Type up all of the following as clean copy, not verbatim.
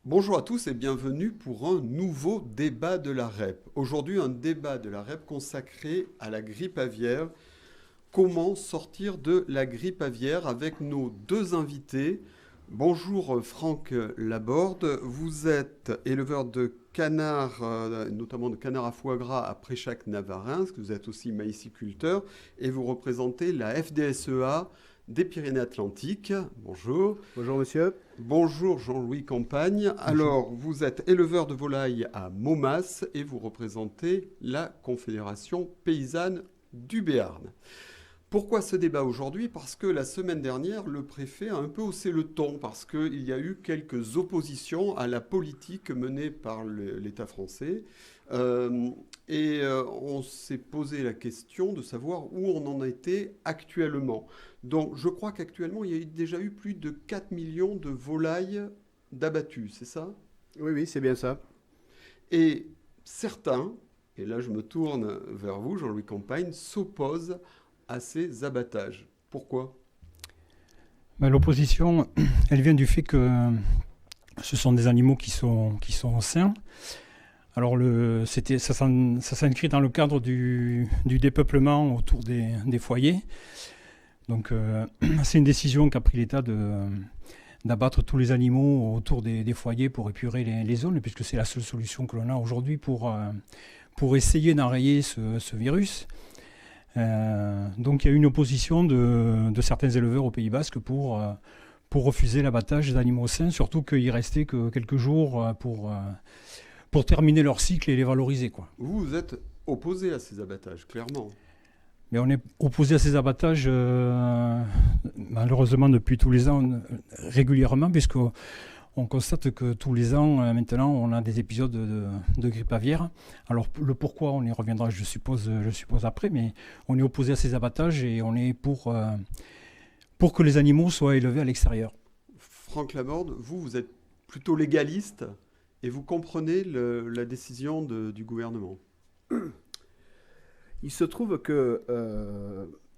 Bonjour à tous et bienvenue pour un nouveau débat de la REP. Aujourd'hui, un débat de la REP consacré à la grippe aviaire. Comment sortir de la grippe aviaire avec nos deux invités. Bonjour Franck Laborde, vous êtes éleveur de canards, notamment de canards à foie gras à Préchac-Navarins, vous êtes aussi maïsiculteur et vous représentez la FDSEA des Pyrénées-Atlantiques. Bonjour. Bonjour monsieur. Bonjour Jean-Louis Campagne. Alors, vous êtes éleveur de volailles à Momas et vous représentez la Confédération paysanne du Béarn. Pourquoi ce débat aujourd'hui? Parce que la semaine dernière, le préfet a un peu haussé le ton, parce qu'il y a eu quelques oppositions à la politique menée par l'État français. On s'est posé la question de savoir où on en était actuellement. Donc je crois qu'actuellement, il y a déjà eu plus de 4 millions de volailles d'abattus, c'est ça? Oui, c'est bien ça. Et certains, et là je me tourne vers vous, Jean-Louis Campagne, s'opposent à ces abattages. Pourquoi? L'opposition, elle vient du fait que ce sont des animaux qui sont sains. Alors ça s'inscrit dans le cadre du dépeuplement autour des foyers. Donc c'est une décision qu'a pris l'État d'abattre tous les animaux autour des foyers pour épurer les zones, puisque c'est la seule solution que l'on a aujourd'hui pour essayer d'enrayer ce virus. Donc il y a eu une opposition de certains éleveurs au Pays Basque pour refuser l'abattage des animaux sains, surtout qu'il restait que quelques jours pour terminer leur cycle et les valoriser, quoi. Vous êtes opposé à ces abattages, clairement. Mais on est opposé à ces abattages malheureusement depuis tous les ans régulièrement, puisqu'on constate que tous les ans, maintenant, on a des épisodes de grippe aviaire. Alors, le pourquoi, on y reviendra, je suppose après, mais on est opposé à ces abattages et on est pour que les animaux soient élevés à l'extérieur. Franck Laborde, vous êtes plutôt légaliste et vous comprenez la décision du gouvernement. Il se trouve que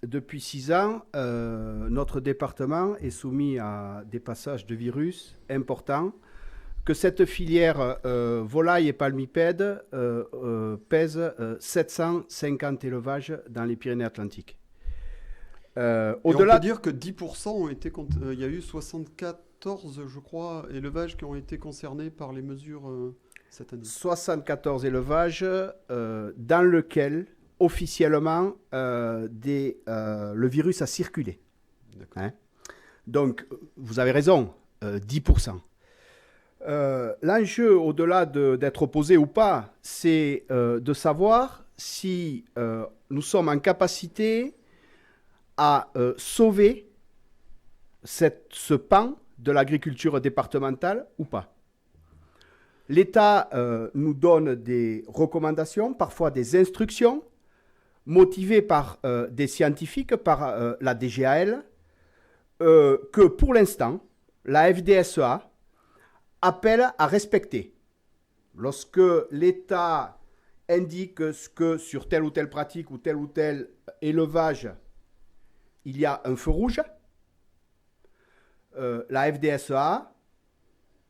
depuis 6 ans, notre département est soumis à des passages de virus importants, que cette filière volaille et palmipèdes pèse 750 élevages dans les Pyrénées-Atlantiques. On peut dire que 10% ont été... il y a eu 74, je crois, élevages qui ont été concernés par les mesures cette année. 74 élevages dans lesquels officiellement, le virus a circulé. Hein? Donc, vous avez raison, 10%. L'enjeu, au-delà d'être opposé ou pas, c'est de savoir si nous sommes en capacité à sauver ce pan de l'agriculture départementale ou pas. L'État nous donne des recommandations, parfois des instructions, motivés par des scientifiques, par la DGAL, que pour l'instant, la FDSEA appelle à respecter. Lorsque l'État indique que sur telle ou telle pratique ou tel élevage, il y a un feu rouge, la FDSEA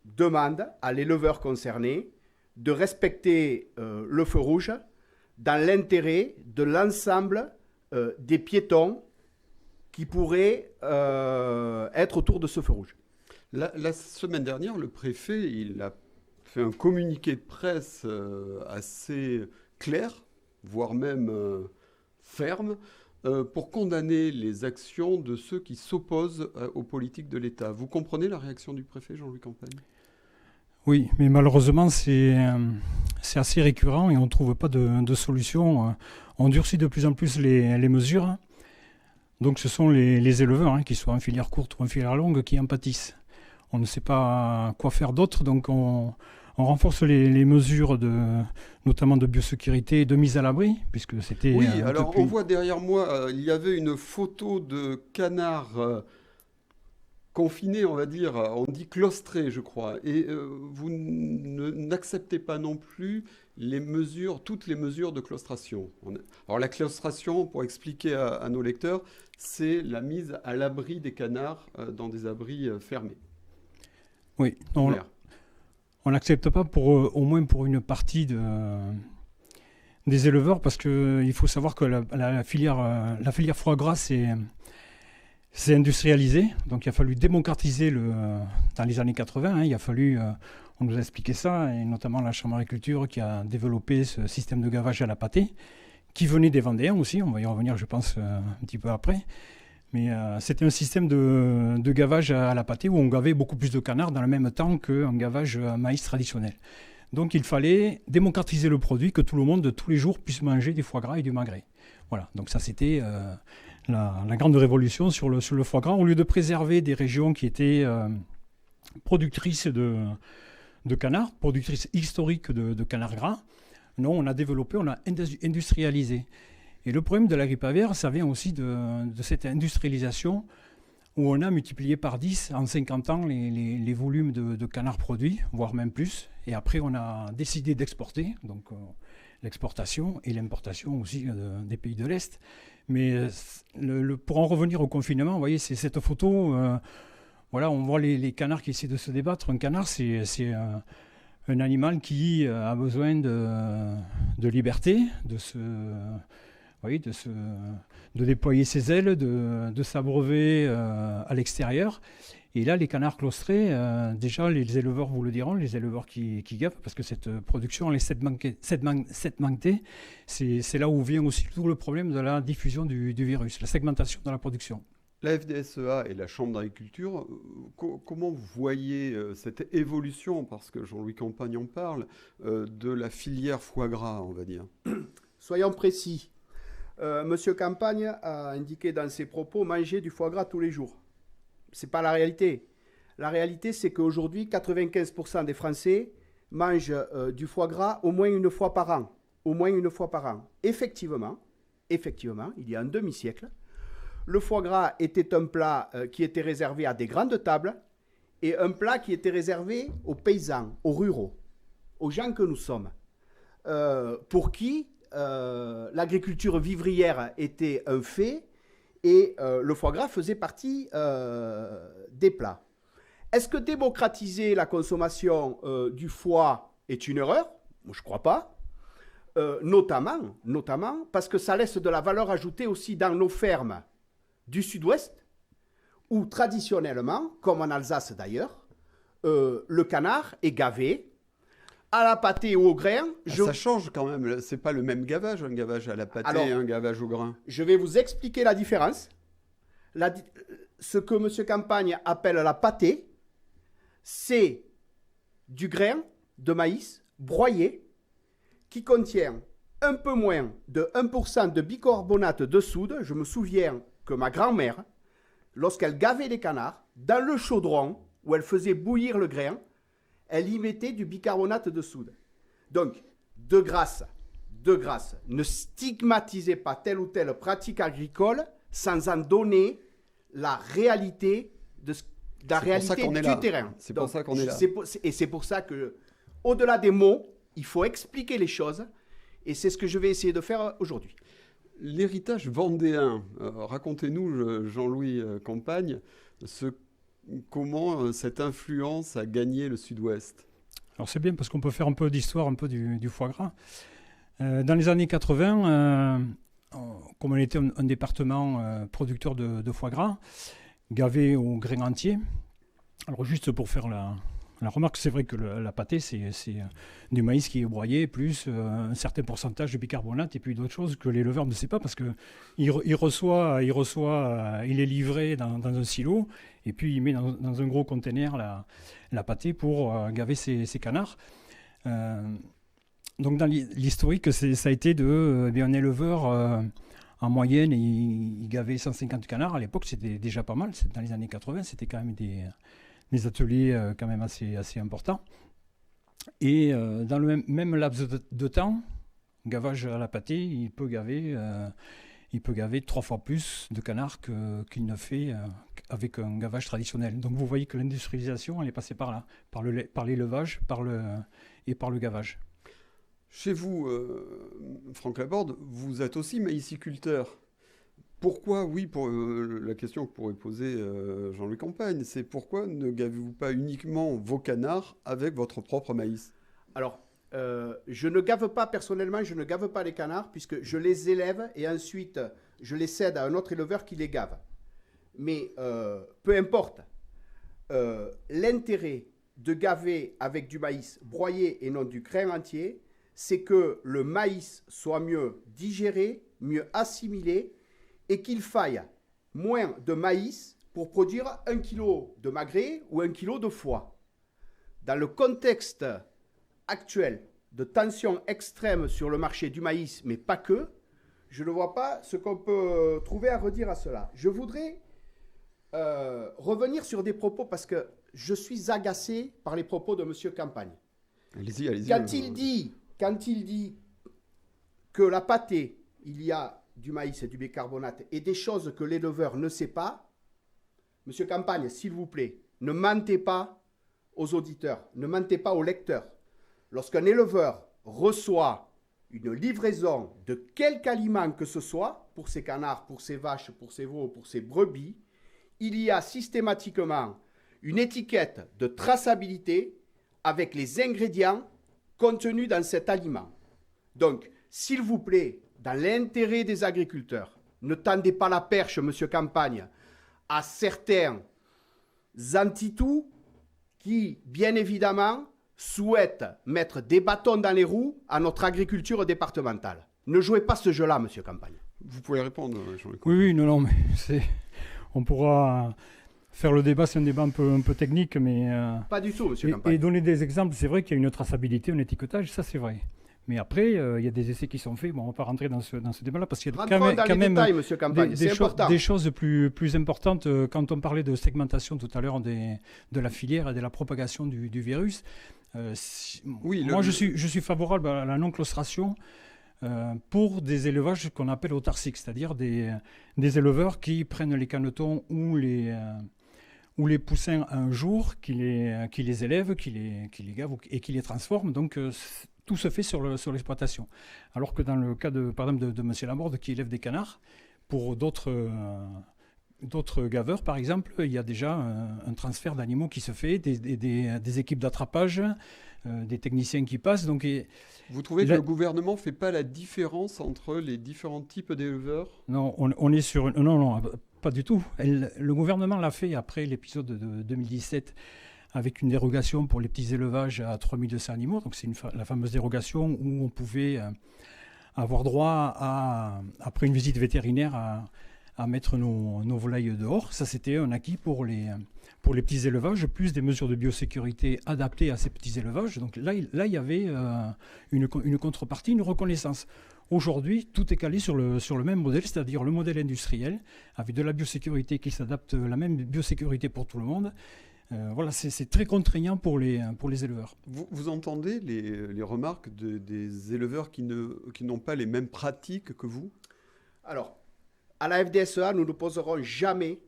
demande à l'éleveur concerné de respecter le feu rouge dans l'intérêt de l'ensemble des piétons qui pourraient être autour de ce feu rouge. La semaine dernière, le préfet il a fait un communiqué de presse assez clair, voire même ferme, pour condamner les actions de ceux qui s'opposent aux politiques de l'État. Vous comprenez la réaction du préfet, Jean-Louis Campagne? Oui, mais malheureusement, c'est assez récurrent et on ne trouve pas de solution. On durcit de plus en plus les mesures. Donc ce sont les éleveurs, qu'ils soient en filière courte ou en filière longue, qui en pâtissent. On ne sait pas quoi faire d'autre, donc on renforce les mesures notamment de biosécurité et de mise à l'abri, puisque c'était... Oui, alors on voit derrière moi, il y avait une photo de canard confiné, on va dire, on dit claustré, je crois. Et vous n'acceptez pas non plus toutes les mesures de claustration. Alors la claustration, pour expliquer à nos lecteurs, c'est la mise à l'abri des canards dans des abris fermés. Oui, non, On n'accepte pas au moins pour une partie des éleveurs, parce qu'il faut savoir que la filière foie gras, c'est industrialisé. Donc il a fallu démocratiser dans les années 80. Il a fallu, on nous a expliqué ça, et notamment la Chambre d'agriculture qui a développé ce système de gavage à la pâtée, qui venait des Vendéens aussi. On va y revenir, je pense, un petit peu après. Mais c'était un système de gavage à la pâtée où on gavait beaucoup plus de canards dans le même temps qu'un gavage à maïs traditionnel. Donc il fallait démocratiser le produit, que tout le monde, tous les jours, puisse manger du foie gras et du magret. Voilà, donc ça c'était la grande révolution sur le foie gras. Au lieu de préserver des régions qui étaient productrices de canards, productrices historiques de canards gras, non, on a développé, on a industrialisé. Et le problème de la grippe aviaire, ça vient aussi de cette industrialisation où on a multiplié par 10 en 50 ans les volumes de canards produits, voire même plus. Et après, on a décidé d'exporter, donc l'exportation et l'importation aussi des pays de l'Est. Mais pour en revenir au confinement, vous voyez, c'est cette photo, voilà, on voit les canards qui essaient de se débattre. Un canard, c'est un animal qui a besoin de liberté, de déployer ses ailes, de s'abreuver à l'extérieur. Et là, les canards claustrés, déjà, les éleveurs vous le diront, les éleveurs qui gavent, parce que cette production, les segmentées, c'est là où vient aussi tout le problème de la diffusion du virus, la segmentation dans la production. La FDSEA et la Chambre d'agriculture, comment vous voyez cette évolution, parce que Jean-Louis Campagne en parle, de la filière foie gras, on va dire? Soyons précis. Monsieur Campagne a indiqué dans ses propos manger du foie gras tous les jours. Ce n'est pas la réalité. La réalité, c'est qu'aujourd'hui, 95% des Français mangent du foie gras au moins une fois par an. Au moins une fois par an. Effectivement, il y a un demi-siècle, le foie gras était un plat qui était réservé à des grandes tables et un plat qui était réservé aux paysans, aux ruraux, aux gens que nous sommes, pour qui l'agriculture vivrière était un fait et le foie gras faisait partie des plats. Est-ce que démocratiser la consommation du foie est une erreur? Moi, je ne crois pas. Notamment parce que ça laisse de la valeur ajoutée aussi dans nos fermes du sud-ouest, où traditionnellement, comme en Alsace d'ailleurs, le canard est gavé à la pâtée ou au grain. Ça change quand même, c'est pas le même gavage, un gavage à la pâtée et un gavage au grain. Je vais vous expliquer la différence. Ce que M. Campagne appelle la pâtée, c'est du grain de maïs broyé qui contient un peu moins de 1% de bicarbonate de soude. Je me souviens que ma grand-mère, lorsqu'elle gavait les canards, dans le chaudron où elle faisait bouillir le grain, elle y mettait du bicarbonate de soude. Donc, de grâce, ne stigmatisez pas telle ou telle pratique agricole sans en donner la réalité du terrain. C'est pour ça qu'on est là. Et c'est pour ça que, au-delà des mots, il faut expliquer les choses. Et c'est ce que je vais essayer de faire aujourd'hui. L'héritage vendéen, racontez-nous, Jean-Louis Campagne, comment cette influence a gagné le sud-ouest. Alors c'est bien parce qu'on peut faire un peu d'histoire un peu du foie gras. Dans les années 80, comme on était un département producteur de foie gras, gavé au grain entier, alors juste pour faire la remarque, c'est vrai que la pâtée, c'est du maïs qui est broyé, plus un certain pourcentage de bicarbonate et puis d'autres choses que l'éleveur ne sait pas parce qu'il il est livré dans un silo et puis il met dans un gros conteneur la pâtée pour gaver ses canards. Donc dans l'historique, ça a été un éleveur en moyenne, il gavait 150 canards. À l'époque, c'était déjà pas mal. Dans les années 80, c'était quand même des ateliers quand même assez importants. Et dans le même laps de temps, gavage à la pâtée, il peut gaver 3 fois plus de canards qu'il ne fait avec un gavage traditionnel. Donc vous voyez que l'industrialisation, elle est passée par là, par l'élevage et par le gavage. Chez vous, Franck Laborde, vous êtes aussi maïsiculteur. Pourquoi, oui, pour la question que pourrait poser Jean-Louis Campagne, c'est pourquoi ne gavez-vous pas uniquement vos canards avec votre propre maïs? Alors, je ne gave pas, personnellement, je ne gave pas les canards puisque je les élève et ensuite je les cède à un autre éleveur qui les gave. Mais peu importe, l'intérêt de gaver avec du maïs broyé et non du grain entier, c'est que le maïs soit mieux digéré, mieux assimilé et qu'il faille moins de maïs pour produire 1 kg de magret ou 1 kg de foie. Dans le contexte actuel de tension extrême sur le marché du maïs, mais pas que, je ne vois pas ce qu'on peut trouver à redire à cela. Je voudrais revenir sur des propos parce que je suis agacé par les propos de M. Campagne. Allez-y, allez-y. Quand il dit que la pâtée, il y a du maïs et du bicarbonate et des choses que l'éleveur ne sait pas, M. Campagne, s'il vous plaît, ne mentez pas aux auditeurs, ne mentez pas aux lecteurs. Lorsqu'un éleveur reçoit une livraison de quelque aliment que ce soit, pour ses canards, pour ses vaches, pour ses veaux, pour ses brebis, il y a systématiquement une étiquette de traçabilité avec les ingrédients contenus dans cet aliment. Donc, s'il vous plaît, dans l'intérêt des agriculteurs, ne tendez pas la perche, M. Campagne, à certains anti-tout qui, bien évidemment, souhaitent mettre des bâtons dans les roues à notre agriculture départementale. Ne jouez pas ce jeu-là, M. Campagne. Vous pouvez répondre, Jean-Luc. Oui, non, mais on pourra faire le débat, c'est un débat un peu technique, mais... Pas du tout, M. Campagne. Et donner des exemples, c'est vrai qu'il y a une traçabilité, un étiquetage, ça c'est vrai. Mais après, il y a des essais qui sont faits. Bon, on ne va pas rentrer dans ce débat-là parce qu'il y a quand même détails, M. Campagne, des choses plus importantes. Quand on parlait de segmentation tout à l'heure de la filière et de la propagation du virus, moi je suis favorable à la non-claustration pour des élevages qu'on appelle autarciques, c'est-à-dire des éleveurs qui prennent les canetons ou les poussins un jour, qui les élèvent, qui les gavent et qui les transforment. Donc, tout se fait sur l'exploitation. Alors que dans le cas, par exemple, de M. Laborde, qui élève des canards, pour d'autres gaveurs, par exemple, il y a déjà un transfert d'animaux qui se fait, des équipes d'attrapage, des techniciens qui passent. Donc, vous trouvez que le gouvernement ne fait pas la différence entre les différents types d'éleveurs? Non, on est sur... Non, pas du tout. Le gouvernement l'a fait après l'épisode de 2017 avec une dérogation pour les petits élevages à 3200 animaux. Donc c'est la fameuse dérogation où on pouvait avoir droit après une visite vétérinaire à mettre nos volailles dehors. Ça, c'était un acquis pour les petits élevages, plus des mesures de biosécurité adaptées à ces petits élevages. Donc là il y avait une contrepartie, une reconnaissance. Aujourd'hui, tout est calé sur le même modèle, c'est-à-dire le modèle industriel, avec de la biosécurité qui s'adapte, la même biosécurité pour tout le monde. Voilà, c'est très contraignant pour les éleveurs. Vous entendez les remarques des éleveurs qui n'ont pas les mêmes pratiques que vous? Alors, à la FDSEA, nous ne poserons jamais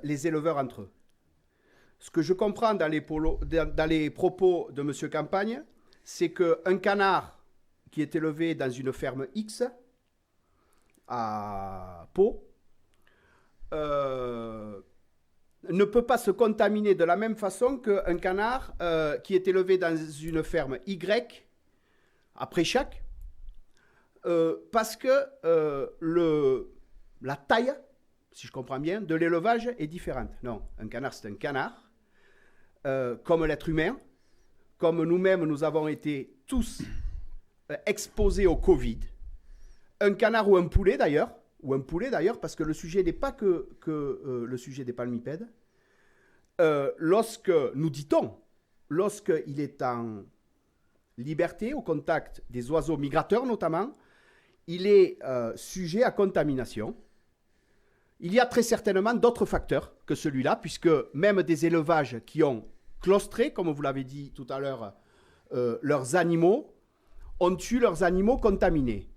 les éleveurs entre eux. Ce que je comprends dans les propos de M. Campagne, c'est qu'un canard qui est élevé dans une ferme X à Pau ne peut pas se contaminer de la même façon qu'un canard qui est élevé dans une ferme Y à Préchac, parce que la taille, si je comprends bien, de l'élevage est différente. Non, un canard, c'est un canard, comme l'être humain, comme nous-mêmes, nous avons été tous exposés au Covid. Un canard ou un poulet, d'ailleurs, parce que le sujet n'est pas que le sujet des palmipèdes. Nous dit-on, lorsqu'il est en liberté, au contact des oiseaux migrateurs notamment, il est sujet à contamination. Il y a très certainement d'autres facteurs que celui-là, puisque même des élevages qui ont claustré, comme vous l'avez dit tout à l'heure, leurs animaux, ont eu leurs animaux contaminés.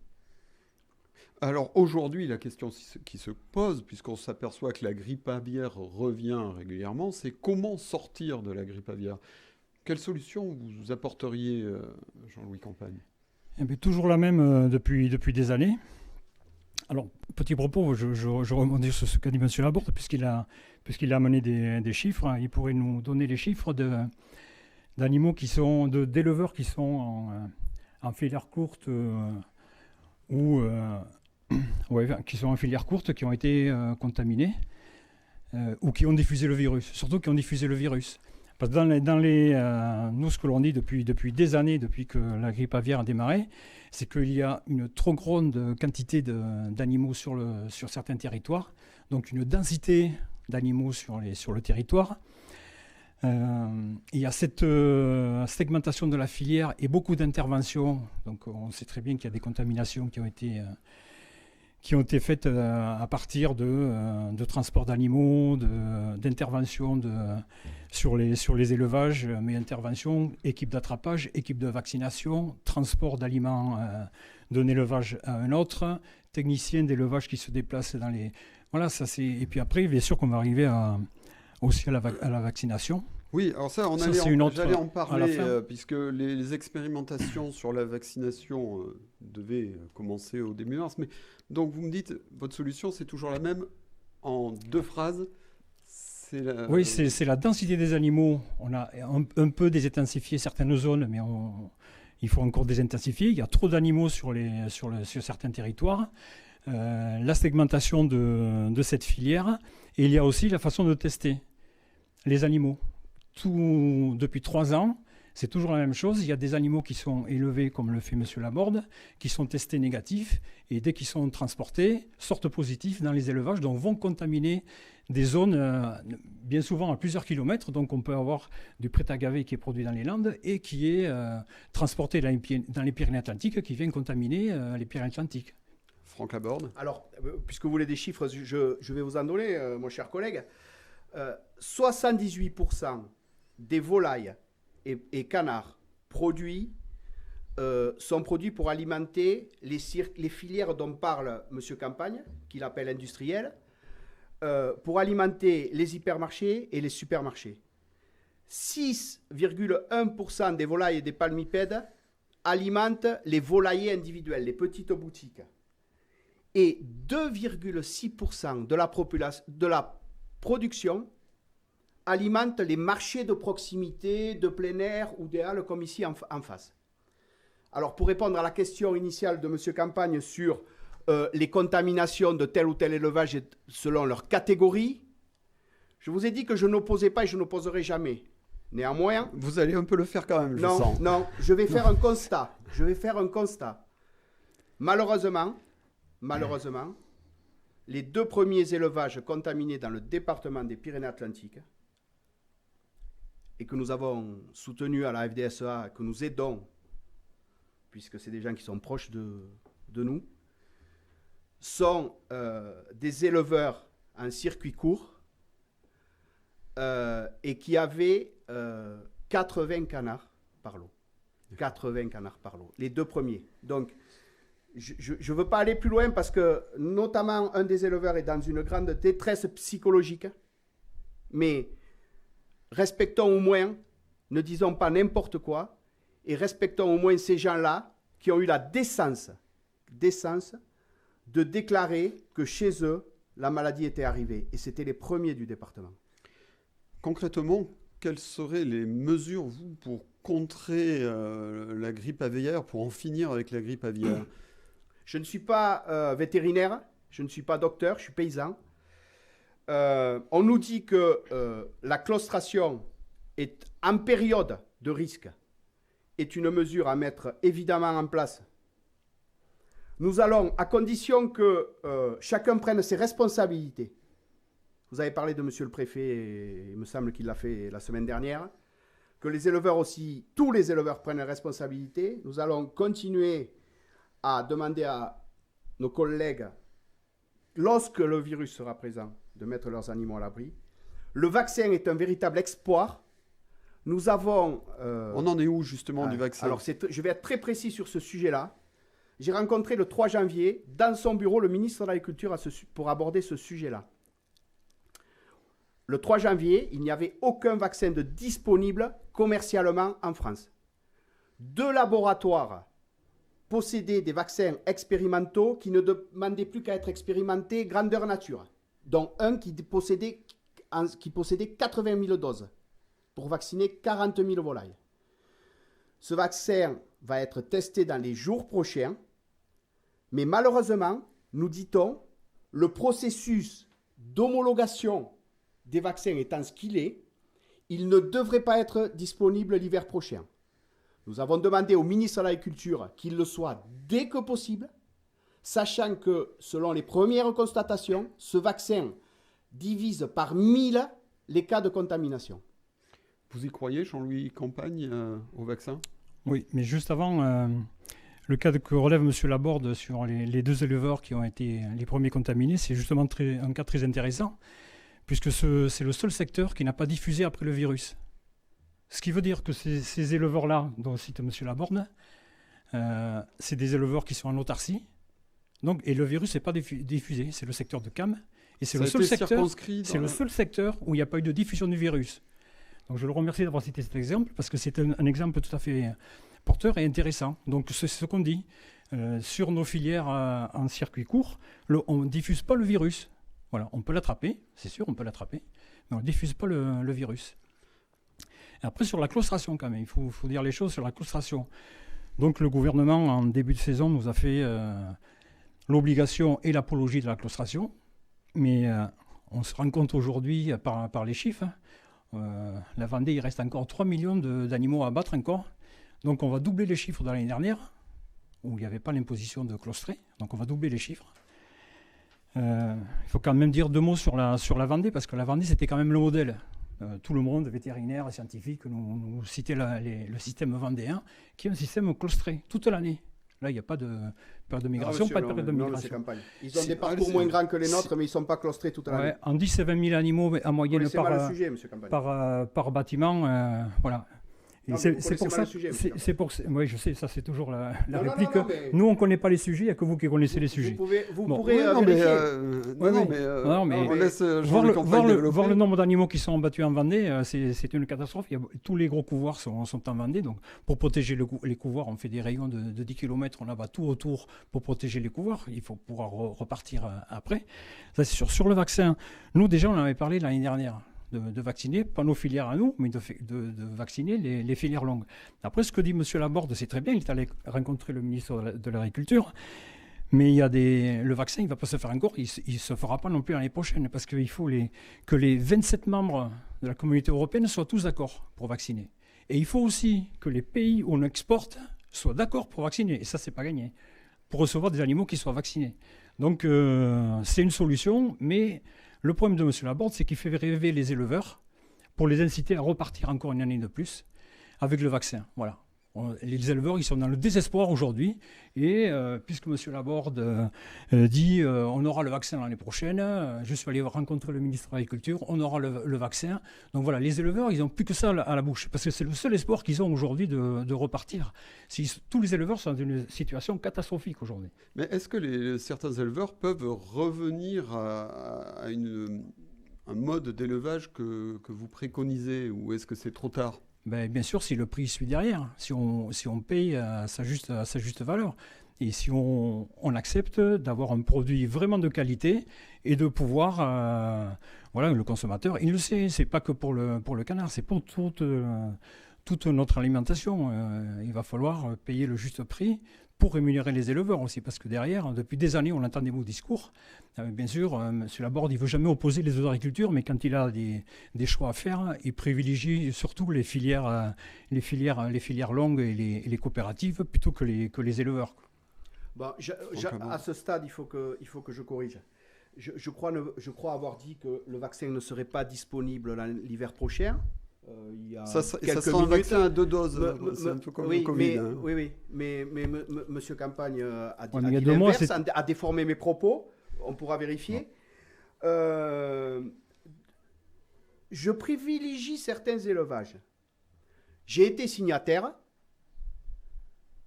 Alors aujourd'hui, la question qui se pose, puisqu'on s'aperçoit que la grippe aviaire revient régulièrement, c'est comment sortir de la grippe aviaire? Quelle solution vous apporteriez, Jean-Louis Campagne? Toujours la même depuis des années. Alors, petit propos, je rebondis sur ce qu'a dit M. Laborde, puisqu'il a amené des chiffres. Hein. Il pourrait nous donner les chiffres d'animaux d'éleveurs qui sont en filière courte qui sont en filière courte, qui ont été contaminés ou qui ont diffusé le virus. Surtout qui ont diffusé le virus. Parce que nous, ce que l'on dit depuis des années, depuis que la grippe aviaire a démarré, c'est qu'il y a une trop grande quantité d'animaux sur certains territoires, donc une densité d'animaux sur le territoire. Il y a cette segmentation de la filière et beaucoup d'interventions. Donc on sait très bien qu'il y a des contaminations qui ont été faites à partir de transport d'animaux, d'intervention sur les élevages, mais intervention, équipe d'attrapage, équipe de vaccination, transport d'aliments d'un élevage à un autre, technicien d'élevage qui se déplace dans les... Voilà, ça c'est... Et puis après, bien sûr qu'on va arriver aussi à la vaccination. Oui, alors ça, j'allais en parler, puisque les expérimentations sur la vaccination devaient commencer au début mars. Mais donc, vous me dites, votre solution, c'est toujours la même, en 2 phrases. Oui, c'est la densité des animaux. On a un peu désintensifié certaines zones, mais il faut encore désintensifier. Il y a trop d'animaux sur certains territoires. La segmentation de cette filière. Et il y a aussi la façon de tester les animaux. Depuis 3 ans, c'est toujours la même chose. Il y a des animaux qui sont élevés, comme le fait M. Laborde, qui sont testés négatifs et dès qu'ils sont transportés, sortent positifs dans les élevages, donc vont contaminer des zones bien souvent à plusieurs kilomètres. Donc on peut avoir du prêt-à-gaver qui est produit dans les Landes et qui est transporté dans les Pyrénées-Atlantiques, qui vient contaminer les Pyrénées-Atlantiques. Franck Laborde. Alors, puisque vous voulez des chiffres, je vais vous en donner, mon cher collègue. 78% des volailles et canards produits sont produits pour alimenter les filières dont parle M. Campagne, qu'il appelle industrielles, pour alimenter les hypermarchés et les supermarchés. 6,1% des volailles et des palmipèdes alimentent les volaillers individuels, les petites boutiques. Et 2,6% de la production alimente les marchés de proximité, de plein air ou des halles comme ici en face. Alors, pour répondre à la question initiale de M. Campagne sur les contaminations de tel ou tel élevage selon leur catégorie, je vous ai dit que je n'opposais pas et je n'opposerai jamais. Néanmoins... Vous allez un peu le faire quand même, je sens. Non, je vais faire un constat. Malheureusement, les 2 premiers élevages contaminés dans le département des Pyrénées-Atlantiques et que nous avons soutenus à la FDSEA, que nous aidons, puisque c'est des gens qui sont proches de nous, sont des éleveurs en circuit court et qui avaient 80 canards par lot. 80 canards par lot, les 2 premiers. Donc, je ne veux pas aller plus loin parce que, notamment, un des éleveurs est dans une grande détresse psychologique. Mais respectons au moins, ne disons pas n'importe quoi, et respectons au moins ces gens-là qui ont eu la décence de déclarer que chez eux, la maladie était arrivée. Et c'était les premiers du département. Concrètement, quelles seraient les mesures, vous, pour contrer la grippe aviaire, pour en finir avec la grippe aviaire ? Je ne suis pas vétérinaire, je ne suis pas docteur, je suis paysan. On nous dit que la claustration est en période de risque, est une mesure à mettre évidemment en place. Nous allons, à condition que chacun prenne ses responsabilités. Vous avez parlé de monsieur le préfet, et il me semble qu'il l'a fait la semaine dernière, que les éleveurs aussi, tous les éleveurs prennent leurs responsabilités. Nous allons continuer à demander à nos collègues, lorsque le virus sera présent, de mettre leurs animaux à l'abri. Le vaccin est un véritable espoir. Nous avons... On en est où justement du vaccin ? Alors, je vais être très précis sur ce sujet-là. J'ai rencontré le 3 janvier, dans son bureau, le ministre de l'Agriculture pour aborder ce sujet-là. Le 3 janvier, il n'y avait aucun vaccin de disponible commercialement en France. 2 laboratoires possédait des vaccins expérimentaux qui ne demandaient plus qu'à être expérimentés grandeur nature, dont un qui possédait 80 000 doses pour vacciner 40 000 volailles. Ce vaccin va être testé dans les jours prochains, mais malheureusement, nous dit-on, le processus d'homologation des vaccins étant ce qu'il est, il ne devrait pas être disponible l'hiver prochain. Nous avons demandé au ministre de l'Agriculture qu'il le soit dès que possible, sachant que, selon les premières constatations, ce vaccin divise par 1000 les cas de contamination. Vous y croyez, Jean-Louis Campagne, au vaccin? Oui, mais juste avant, le cas que relève M. Laborde sur les 2 éleveurs qui ont été les premiers contaminés, c'est justement un cas très intéressant, puisque c'est le seul secteur qui n'a pas diffusé après le virus. Ce qui veut dire que ces éleveurs-là, dont cite M. Laborde, c'est des éleveurs qui sont en autarcie, donc, et le virus n'est pas diffusé, c'est le secteur de Cam, et c'est le seul secteur où il n'y a pas eu de diffusion du virus. Donc je le remercie d'avoir cité cet exemple, parce que c'est un exemple tout à fait porteur et intéressant. Donc c'est ce qu'on dit. Sur nos filières en circuit court, on ne diffuse pas le virus. Voilà, on peut l'attraper, c'est sûr, on peut l'attraper, mais on ne diffuse pas le virus. Et après, sur la claustration, quand même, il faut dire les choses sur la claustration. Donc le gouvernement, en début de saison, nous a fait l'obligation et l'apologie de la claustration, mais on se rend compte aujourd'hui, par les chiffres, la Vendée, il reste encore 3 millions d'animaux à abattre encore. Donc on va doubler les chiffres de l'année dernière, où il n'y avait pas l'imposition de claustrer. Donc on va doubler les chiffres. Il faut quand même dire 2 mots sur la Vendée, parce que la Vendée, c'était quand même le modèle. Tout le monde, vétérinaire, scientifique, nous citait le système vendéen, qui est un système claustré toute l'année. Là, il n'y a pas de période de migration, pas de période de migration. Ils ont des parcours moins grands que les nôtres, mais ils ne sont pas claustrés toute l'année. Ouais, en 10 et 20 000 animaux en moyenne par bâtiment. Voilà. Non, c'est pour ça. Oui, je sais, ça c'est toujours la réplique. Non, mais... Nous, on ne connaît pas les sujets, il n'y a que vous qui connaissez les sujets. Vous pourrez vérifier. On laisse voir le nombre d'animaux qui sont abattus en Vendée, c'est une catastrophe. Tous les gros couvoirs sont en Vendée. Donc, pour protéger les couvoirs, on fait des rayons de 10 km, on abat tout autour pour protéger les couvoirs. Il faut pouvoir repartir après. Ça, c'est sûr. Sur le vaccin, nous, déjà, on en avait parlé l'année dernière. De vacciner, pas nos filières à nous, mais de vacciner les filières longues. Après, ce que dit M. Laborde, c'est très bien, il est allé rencontrer le ministre de l'Agriculture, mais le vaccin, il ne va pas se faire encore, il ne se fera pas non plus l'année prochaine, parce qu'il faut que les 27 membres de la communauté européenne soient tous d'accord pour vacciner. Et il faut aussi que les pays où on exporte soient d'accord pour vacciner, et ça, c'est pas gagné, pour recevoir des animaux qui soient vaccinés. Donc, c'est une solution, mais... Le problème de M. Laborde, c'est qu'il fait rêver les éleveurs pour les inciter à repartir encore une année de plus avec le vaccin. Voilà. Les éleveurs, ils sont dans le désespoir aujourd'hui. Et puisque M. Laborde dit on aura le vaccin l'année prochaine, je suis allé rencontrer le ministre de l'Agriculture, on aura le vaccin. Donc voilà, les éleveurs, ils n'ont plus que ça à la bouche. Parce que c'est le seul espoir qu'ils ont aujourd'hui de repartir. Tous les éleveurs sont dans une situation catastrophique aujourd'hui. Mais est-ce que certains éleveurs peuvent revenir à un mode d'élevage que vous préconisez, ou est-ce que c'est trop tard ? Bien sûr, si le prix suit derrière, si on paye à sa juste valeur, et si on accepte d'avoir un produit vraiment de qualité et de pouvoir, le consommateur, il le sait, c'est pas que pour le canard, c'est pour toute notre alimentation. Il va falloir payer le juste prix pour rémunérer les éleveurs aussi, parce que derrière, depuis des années, on entend des mots discours. Bien sûr, M. Laborde, il ne veut jamais opposer les autres agricultures, mais quand il a des choix à faire, il privilégie surtout les filières longues et les coopératives plutôt que les éleveurs. Bon, à ce stade, il faut que je corrige. Je crois avoir dit que le vaccin ne serait pas disponible l'hiver prochain. Ça sera un vaccin à 2 doses, c'est un peu comme le Covid. Oui, mais M. Campagne a dit l'inverse, a déformé mes propos, on pourra vérifier. Je privilégie certains élevages. J'ai été signataire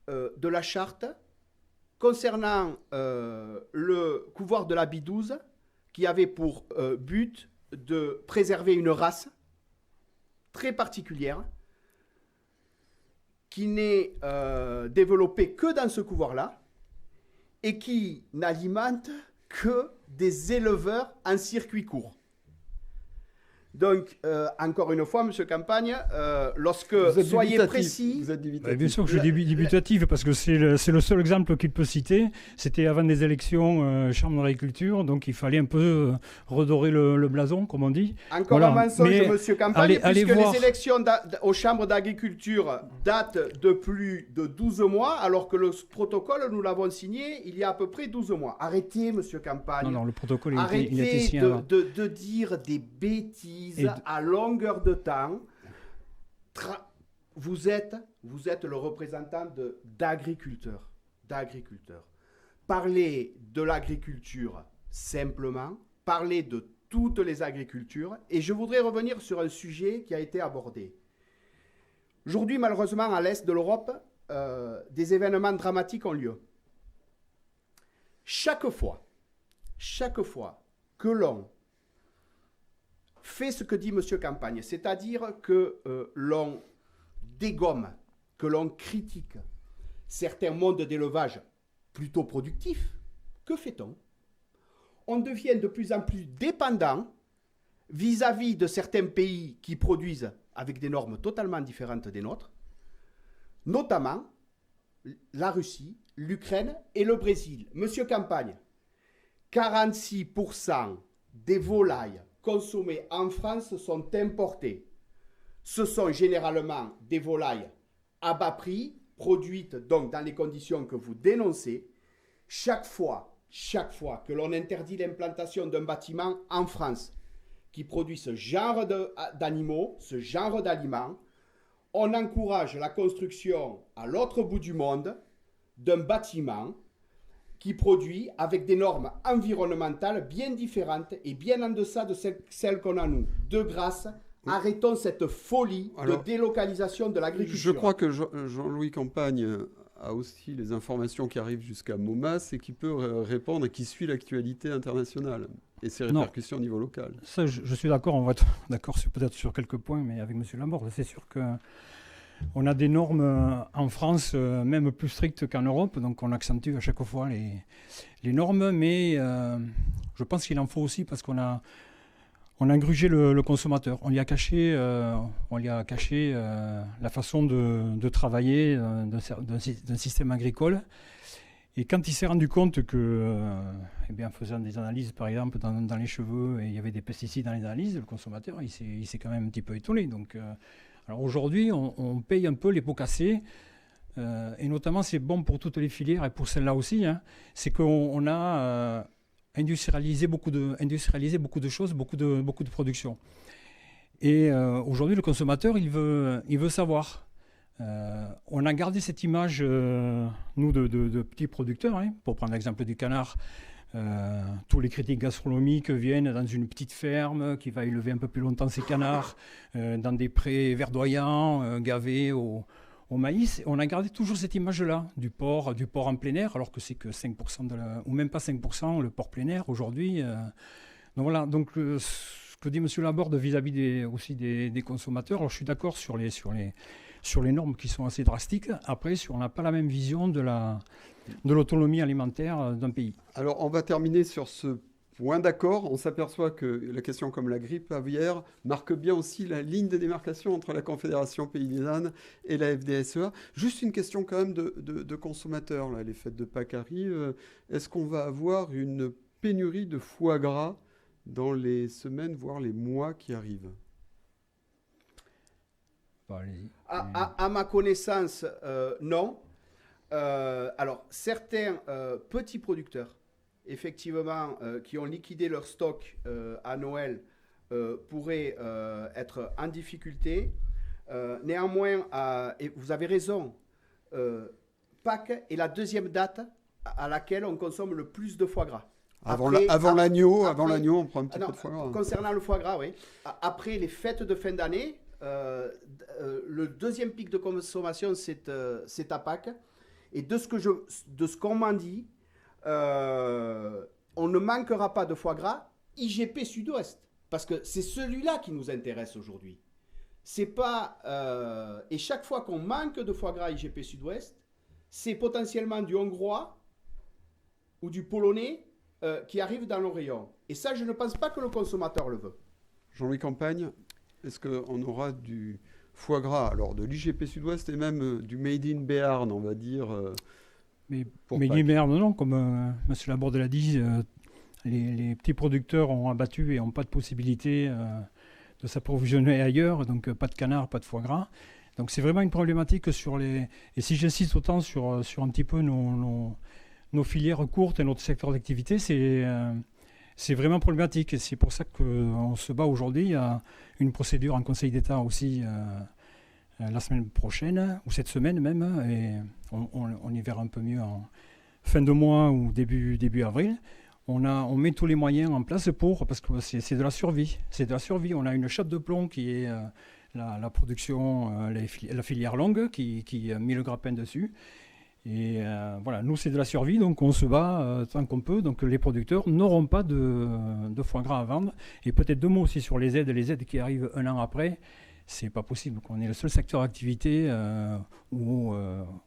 de la charte concernant le couvoir de la Bidouze, qui avait pour but de préserver une race très particulière, qui n'est développé que dans ce couloir-là et qui n'alimente que des éleveurs en circuit court. Donc, encore une fois, M. Campagne, lorsque soyez précis... Vous êtes dubitatif. Bien sûr que je suis dubitatif parce que c'est le seul exemple qu'il peut citer. C'était avant des élections Chambre d'agriculture, donc il fallait un peu redorer le blason, comme on dit. Encore un mensonge, M. Campagne, puisque les élections aux chambres d'agriculture datent de plus de 12 mois, alors que le protocole, nous l'avons signé il y a à peu près 12 mois. Arrêtez, M. Campagne. Non, le protocole, il était signé avant. de dire des bêtises à longueur de temps. Vous êtes le représentant d'agriculteurs. Parlez de l'agriculture simplement, parlez de toutes les agricultures, et je voudrais revenir sur un sujet qui a été abordé. Aujourd'hui, malheureusement, à l'est de l'Europe, des événements dramatiques ont lieu. Chaque fois que l'on fait ce que dit M. Campagne, c'est-à-dire que l'on dégomme, que l'on critique certains modes d'élevage plutôt productifs, que fait-on? On devient de plus en plus dépendant vis-à-vis de certains pays qui produisent avec des normes totalement différentes des nôtres, notamment la Russie, l'Ukraine et le Brésil. Monsieur Campagne, 46% des volailles consommées en France sont importées. Ce sont généralement des volailles à bas prix, produites donc dans les conditions que vous dénoncez. Chaque fois que l'on interdit l'implantation d'un bâtiment en France qui produit ce genre d'animaux, ce genre d'aliments, on encourage la construction à l'autre bout du monde d'un bâtiment qui produit avec des normes environnementales bien différentes et bien en deçà de celles qu'on a nous. De grâce, arrêtons cette folie de délocalisation de l'agriculture. Je crois que Jean-Louis Campagne a aussi les informations qui arrivent jusqu'à Momas et qui peut répondre et qui suit l'actualité internationale et ses répercussions au niveau local. Ça, je suis d'accord, on va être d'accord peut-être sur quelques points, mais avec M. Laborde, c'est sûr que on a des normes en France, même plus strictes qu'en Europe, donc on accentue à chaque fois les normes, mais je pense qu'il en faut aussi parce qu'on a grugé le consommateur. On lui a caché la façon de travailler d'un système agricole. Et quand il s'est rendu compte que, en faisant des analyses, par exemple, dans les cheveux, et il y avait des pesticides dans les analyses, le consommateur, il s'est quand même un petit peu étonné. Donc, alors aujourd'hui, on paye un peu les pots cassés, et notamment c'est bon pour toutes les filières et pour celle-là aussi, hein, c'est qu'on a industrialisé beaucoup de choses, beaucoup de production. Et aujourd'hui, le consommateur, il veut savoir. On a gardé cette image, nous, de petits producteurs, hein, pour prendre l'exemple du canard. Tous les critiques gastronomiques viennent dans une petite ferme qui va élever un peu plus longtemps ses canards, dans des prés verdoyants, gavés au maïs. On a gardé toujours cette image-là du porc en plein air, alors que c'est que 5% ou même pas 5% le porc plein air aujourd'hui. Donc voilà, donc ce que dit M. Laborde vis-à-vis aussi des consommateurs, alors je suis d'accord sur les normes qui sont assez drastiques. Après, on n'a pas la même vision de l'autonomie alimentaire d'un pays. Alors, on va terminer sur ce point d'accord. On s'aperçoit que la question comme la grippe aviaire marque bien aussi la ligne de démarcation entre la Confédération paysanne et la FDSEA. Juste une question quand même de consommateurs. Là. Les fêtes de Pâques arrivent. Est-ce qu'on va avoir une pénurie de foie gras dans les semaines, voire les mois qui arrivent ? À ma connaissance, non. Alors, certains petits producteurs, effectivement, qui ont liquidé leur stock à Noël, pourraient être en difficulté. Néanmoins, et vous avez raison, Pâques est la deuxième date à laquelle on consomme le plus de foie gras. Avant l'agneau, on prend un petit peu de foie gras. Concernant le foie gras, oui. Après les fêtes de fin d'année, le deuxième pic de consommation, c'est à Pâques. Et de ce qu'on m'a dit, on ne manquera pas de foie gras IGP Sud-Ouest. Parce que c'est celui-là qui nous intéresse aujourd'hui. C'est pas et chaque fois qu'on manque de foie gras IGP Sud-Ouest, c'est potentiellement du hongrois ou du polonais qui arrive dans le rayon. Et ça, je ne pense pas que le consommateur le veut. Jean-Louis Campagne, est-ce qu'on aura du foie gras, alors de l'IGP Sud-Ouest et même du Made in Béarn, on va dire Mais pour Made in Pâques. Béarn, non, comme M. Laborde l'a dit, les petits producteurs ont abattu et n'ont pas de possibilité de s'approvisionner ailleurs, donc pas de canard, pas de foie gras. Donc c'est vraiment une problématique sur les... Et si j'insiste autant sur un petit peu nos filières courtes et notre secteur d'activité, c'est vraiment problématique. Et c'est pour ça qu'on se bat aujourd'hui. Il y a une procédure en Conseil d'État aussi la semaine prochaine, ou cette semaine même, et on y verra un peu mieux en fin de mois ou début avril. On met tous les moyens en place parce que c'est de la survie. C'est de la survie. On a une chape de plomb qui est la production, la filière longue qui a mis le grappin dessus. Et voilà, nous c'est de la survie, donc on se bat tant qu'on peut. Donc les producteurs n'auront pas de foie gras à vendre. Et peut-être deux mots aussi sur les aides qui arrivent un an après. C'est pas possible. On est le seul secteur d'activité où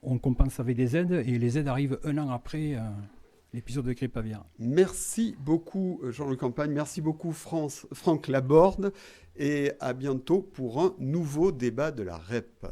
on compense avec des aides et les aides arrivent un an après l'épisode de grippe aviaire. Merci beaucoup Jean-Louis Campagne, merci beaucoup Franck Laborde et à bientôt pour un nouveau débat de la REP.